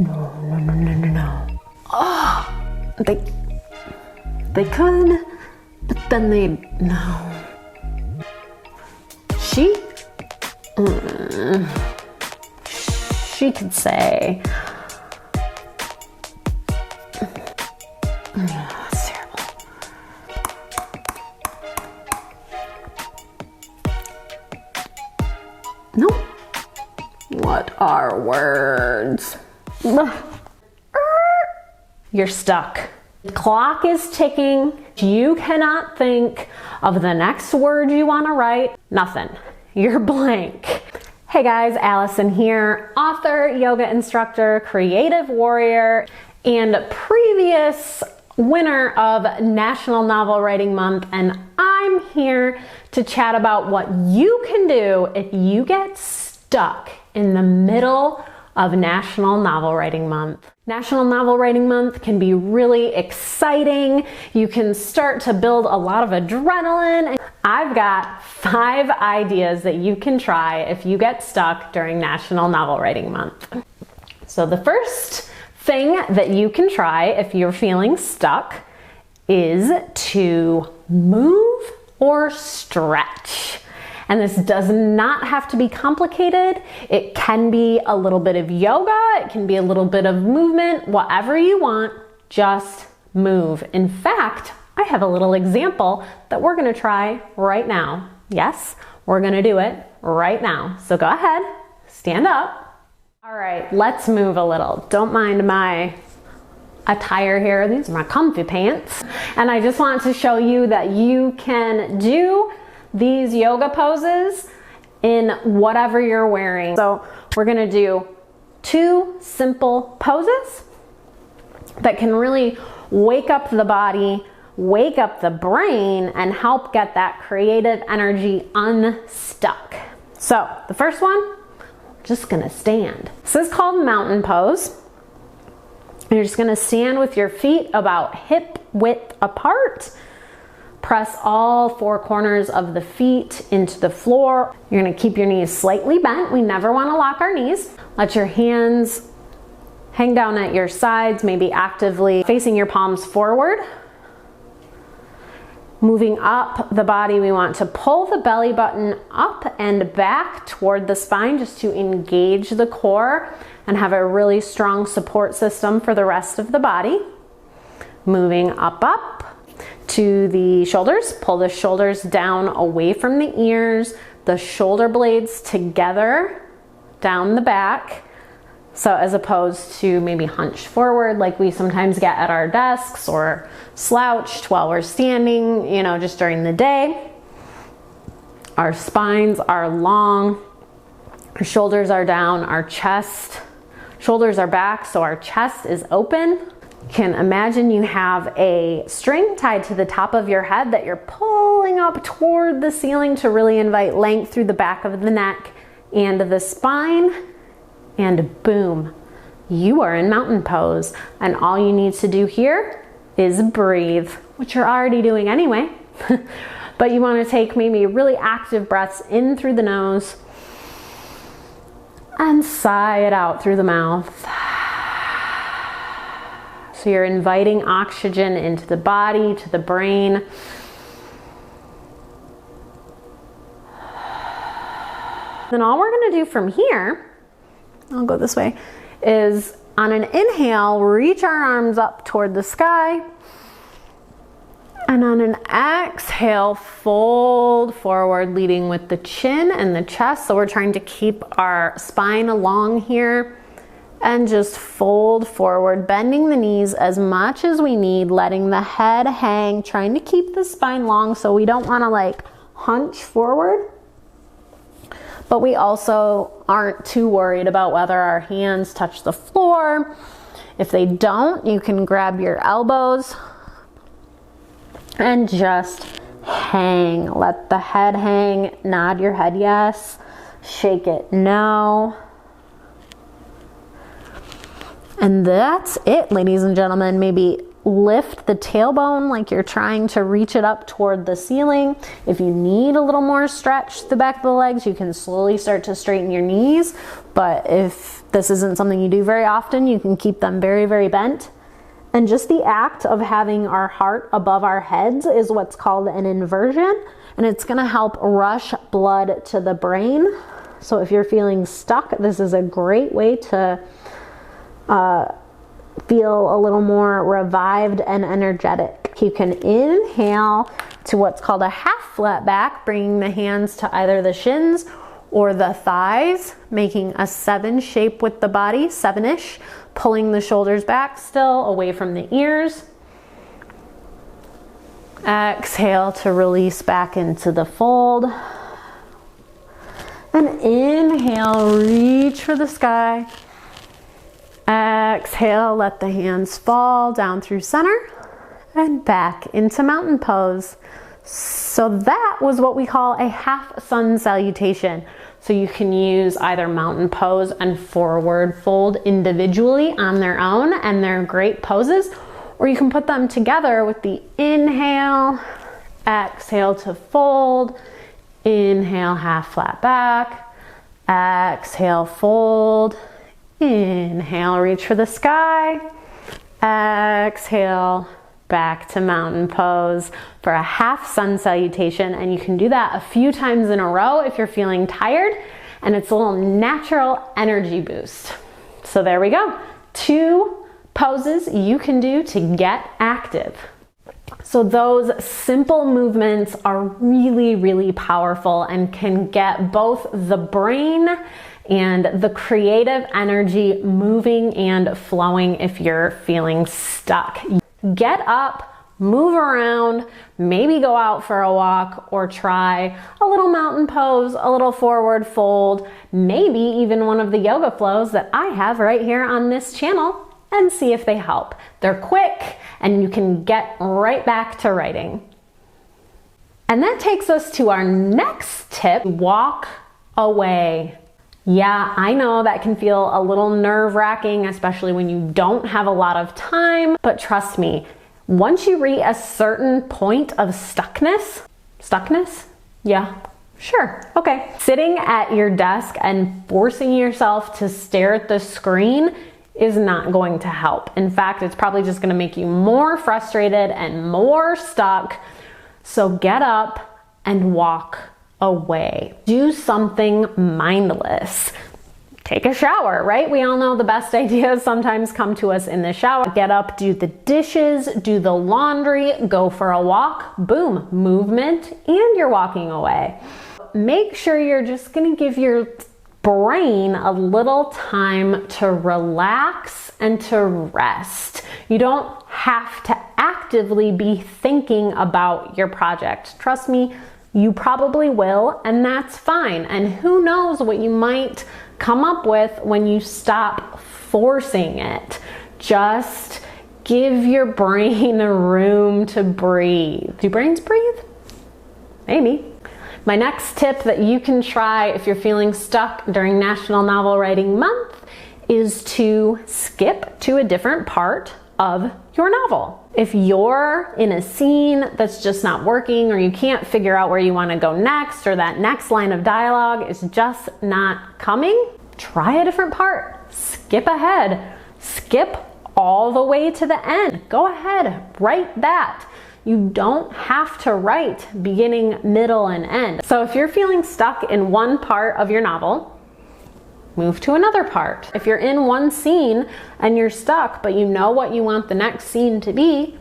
No, no, no, no, no, no. Oh, they could, but then no. She could say, that's terrible. No. What are words? You're stuck. The clock is ticking. You cannot think of the next word you want to write. Nothing. You're blank. Hey guys, Allison here, author, yoga instructor, creative warrior, and previous winner of National Novel Writing Month, and I'm here to chat about what you can do if you get stuck in the middle of National Novel Writing Month. National Novel Writing Month can be really exciting. You can start to build a lot of adrenaline. I've got 5 ideas that you can try if you get stuck during National Novel Writing Month. So the first thing that you can try if you're feeling stuck is to move or stretch. And this does not have to be complicated. It can be a little bit of yoga, it can be a little bit of movement, whatever you want, just move. In fact, I have a little example that we're gonna try right now. Yes, we're gonna do it right now. So go ahead, stand up. All right, let's move a little. Don't mind my attire here. These are my comfy pants. And I just want to show you that you can do these yoga poses in whatever you're wearing. So we're gonna do 2 simple poses that can really wake up the body, wake up the brain, and help get that creative energy unstuck. So the first one, just gonna stand. This is called mountain pose. You're just gonna stand with your feet about hip width apart. Press all 4 corners of the feet into the floor. You're gonna keep your knees slightly bent. We never wanna lock our knees. Let your hands hang down at your sides, maybe actively facing your palms forward. Moving up the body, we want to pull the belly button up and back toward the spine just to engage the core and have a really strong support system for the rest of the body. Moving up to the shoulders, pull the shoulders down away from the ears, the shoulder blades together down the back. So as opposed to maybe hunched forward like we sometimes get at our desks, or slouched while we're standing, you know, just during the day. Our spines are long, our shoulders are down, our shoulders are back, so our chest is open. Can imagine you have a string tied to the top of your head that you're pulling up toward the ceiling to really invite length through the back of the neck and the spine, and boom, you are in mountain pose. And all you need to do here is breathe, which you're already doing anyway. But you want to take maybe really active breaths in through the nose and sigh it out through the mouth. So you're inviting oxygen into the body, to the brain. Then all we're gonna do from here, I'll go this way, is on an inhale, reach our arms up toward the sky. And on an exhale, fold forward, leading with the chin and the chest. So we're trying to keep our spine long here. And just fold forward, bending the knees as much as we need, letting the head hang, trying to keep the spine long so we don't want to like hunch forward. But we also aren't too worried about whether our hands touch the floor. If they don't, you can grab your elbows and just hang. Let the head hang, nod your head yes, shake it no. And that's it, ladies and gentlemen. Maybe lift the tailbone like you're trying to reach it up toward the ceiling. If you need a little more stretch to the back of the legs, you can slowly start to straighten your knees. But if this isn't something you do very often, you can keep them very, very bent. And just the act of having our heart above our heads is what's called an inversion, and it's gonna help rush blood to the brain. So if you're feeling stuck, this is a great way to feel a little more revived and energetic. You can inhale to what's called a half flat back, bringing the hands to either the shins or the thighs, making a 7 shape with the body, 7-ish, pulling the shoulders back still, away from the ears. Exhale to release back into the fold. And inhale, reach for the sky. Exhale, let the hands fall down through center and back into mountain pose. So that was what we call a half sun salutation. So you can use either mountain pose and forward fold individually on their own, and they're great poses, or you can put them together with the inhale, exhale to fold, inhale, half flat back, exhale, fold, inhale, reach for the sky, exhale, back to mountain pose for a half sun salutation. And you can do that a few times in a row if you're feeling tired, and it's a little natural energy boost. So there we go. 2 poses you can do to get active. So those simple movements are really, really powerful and can get both the brain and the creative energy moving and flowing if you're feeling stuck. Get up, move around, maybe go out for a walk or try a little mountain pose, a little forward fold, maybe even one of the yoga flows that I have right here on this channel, and see if they help. They're quick and you can get right back to writing. And that takes us to our next tip, walk away. Yeah, I know that can feel a little nerve-wracking, especially when you don't have a lot of time, but trust me, once you reach a certain point of stuckness? Yeah, sure, okay. Sitting at your desk and forcing yourself to stare at the screen is not going to help. In fact, it's probably just gonna make you more frustrated and more stuck. So get up and walk away. Do something mindless. Take a shower, right? We all know the best ideas sometimes come to us in the shower. Get up, do the dishes, do the laundry, go for a walk, boom, movement, and you're walking away. Make sure you're just gonna give your brain a little time to relax and to rest. You don't have to actively be thinking about your project. Trust me, you probably will, and that's fine. And who knows what you might come up with when you stop forcing it. Just give your brain room to breathe. Do brains breathe? Maybe. My next tip that you can try if you're feeling stuck during National Novel Writing Month is to skip to a different part of your novel. If you're in a scene that's just not working, or you can't figure out where you want to go next, or that next line of dialogue is just not coming, try a different part. Skip ahead. Skip all the way to the end. Go ahead, write that. You don't have to write beginning, middle, and end. So if you're feeling stuck in one part of your novel, move to another part. If you're in one scene and you're stuck, but you know what you want the next scene to be,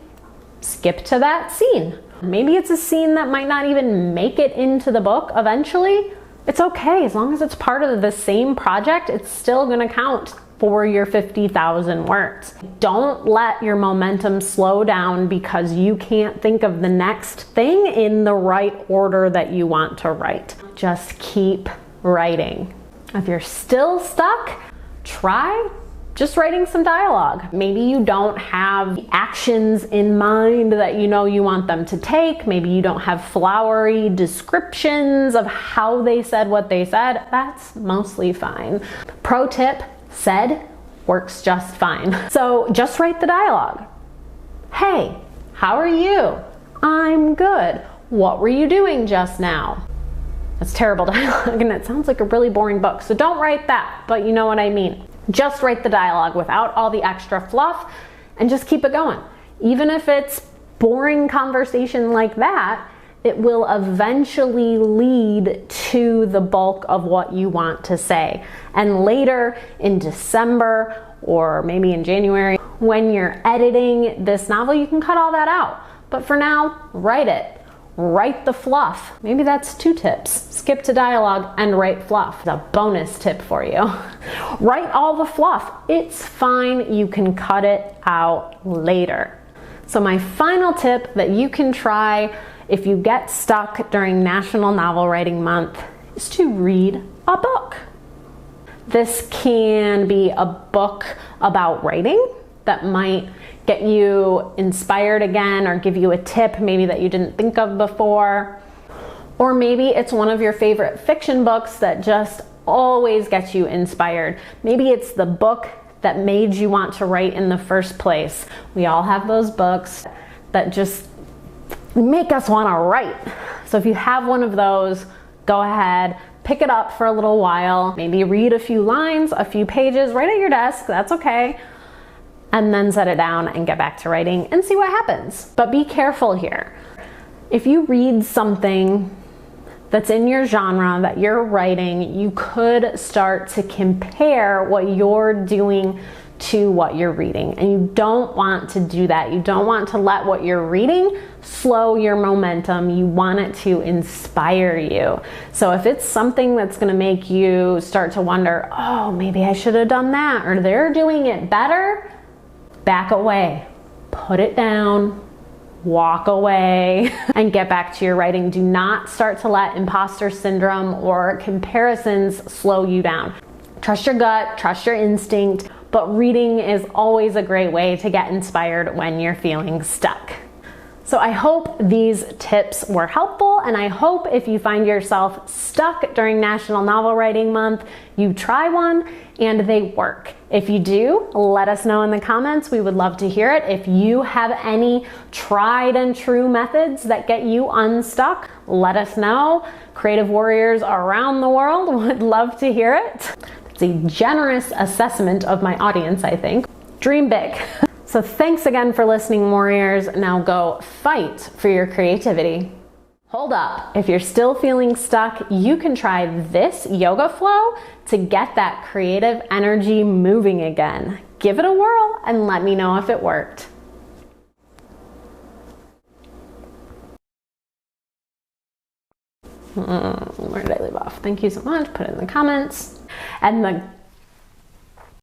skip to that scene. Maybe it's a scene that might not even make it into the book eventually. It's okay, as long as it's part of the same project, it's still gonna count for your 50,000 words. Don't let your momentum slow down because you can't think of the next thing in the right order that you want to write. Just keep writing. If you're still stuck, try just writing some dialogue. Maybe you don't have actions in mind that you know you want them to take. Maybe you don't have flowery descriptions of how they said what they said. That's mostly fine. Pro tip, said works just fine. So just write the dialogue. Hey, how are you? I'm good. What were you doing just now? That's terrible dialogue and it sounds like a really boring book, so don't write that, but you know what I mean. Just write the dialogue without all the extra fluff and just keep it going. Even if it's boring conversation like that, it will eventually lead to the bulk of what you want to say. And later in December or maybe in January, when you're editing this novel, you can cut all that out. But for now, write it. Write the fluff. Maybe that's 2 tips. Skip to dialogue and write fluff. It's a bonus tip for you. Write all the fluff. It's fine. You can cut it out later. So my final tip that you can try if you get stuck during National Novel Writing Month is to read a book. This can be a book about writing that might get you inspired again or give you a tip maybe that you didn't think of before. Or maybe it's one of your favorite fiction books that just always gets you inspired. Maybe it's the book that made you want to write in the first place. We all have those books that just make us want to write. So if you have one of those, go ahead, pick it up for a little while, maybe read a few lines, a few pages right at your desk, that's okay, and then set it down and get back to writing and see what happens. But be careful here. If you read something that's in your genre that you're writing, you could start to compare what you're doing to what you're reading. And you don't want to do that. You don't want to let what you're reading slow your momentum. You want it to inspire you. So if it's something that's gonna make you start to wonder, oh, maybe I should have done that, or they're doing it better, back away, put it down, walk away, and get back to your writing. Do not start to let imposter syndrome or comparisons slow you down. Trust your gut, trust your instinct, but reading is always a great way to get inspired when you're feeling stuck. So I hope these tips were helpful, and I hope if you find yourself stuck during National Novel Writing Month, you try one and they work. If you do, let us know in the comments. We would love to hear it. If you have any tried and true methods that get you unstuck, let us know. Creative warriors around the world would love to hear it. It's a generous assessment of my audience, I think. Dream big. So thanks again for listening, warriors. Now go fight for your creativity. Hold up, if you're still feeling stuck, you can try this yoga flow to get that creative energy moving again. Give it a whirl and let me know if it worked. Where did I leave off? Thank you so much. Put it in the comments. And the